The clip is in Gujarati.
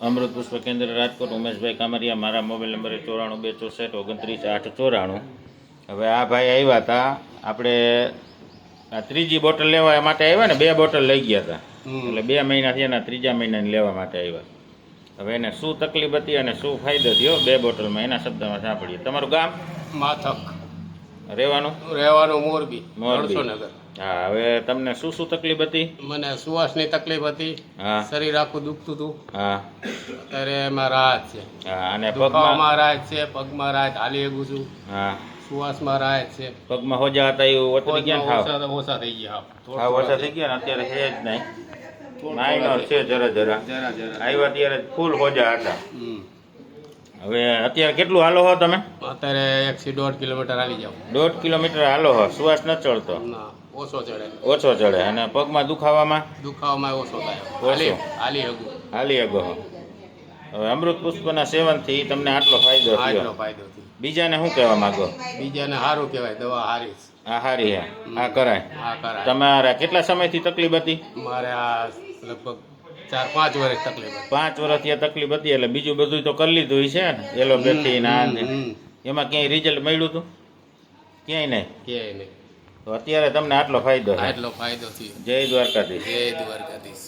અમૃત પુષ્પ કેન્દ્ર રાજકોટ ઉમેશભાઈ કામરિયા મારા મોબાઈલ નંબર 94 264 29 894. હવે આ ભાઈ આવ્યા હતા આપણે આ ત્રીજી બોટલ લેવા માટે આવ્યા ને 2 બોટલ લઈ ગયા હતા એટલે 2 મહિના થયા ને ત્રીજા મહિનાની લેવા માટે આવ્યા. હવે એને શું તકલીફ હતી અને શું ફાયદો થયો 2 બોટલમાં એના શબ્દમાં સાંભળીએ. તમારું ગામ? માથક. રહેવાનું મોરબી. નગર. હા, હવે તમને શું શું તકલીફ હતી? મને શ્વાસની તકલીફ હતી. હા. શરીર આખું દુખતું હતું. હા. અત્યારે એમાં રાહત છે. હા, અને પગમાં રાહત છે, પગમાં રાહત, હાલી શકું છું. હા. શ્વાસમાં રાહત છે. પગમાં હોજા હતા એવું ઓતરી ગયા ને? ઓછા થઈ ગયા. હા, ઓછા થઈ ગયા ને અત્યારે છે જ નહીં. માઇનર છે જરા જરા. આવ્યા ત્યારે ફૂલ હોજા હતા. હવે અત્યારે કેટલું હાલો હો તમે? અત્યારે 1 થી 1.5 કિલોમીટર હાલી જાવ. 1.5 કિલોમીટર હાલો હો. શ્વાસ ન ચડતો? ના, ઓછો ચડે. ઓછો ચડે. અને પગમાં દુખાવામાં ઓછો થાય. હાલી અગો. હવે અમૃત પુષ્પના સેવનથી તમને આટલો ફાયદો થયો. બીજાને શું કહેવા માંગો? બીજાને સારું કહેવાય, દવા સારી છે. આ સારી હે, આ કરાય. તમારા કેટલા સમયથી તકલીફ હતી? મારે આ લગભગ 4-5 વર્ષ તકલીફ હતી. 5 વર્ષથી આ તકલીફ હતી એટલે બીજું બધું તો કરી લીધું છે ને, એલોપેથી ના એમાં ક્યાંય રિઝલ્ટ મળ્યું હતું? ક્યાંય નહીં. નહીં. તો અત્યારે તમને આટલો ફાયદો છે. આટલો ફાયદો થયો. જય દ્વારકાધીશ. જય દ્વારકાધીશ.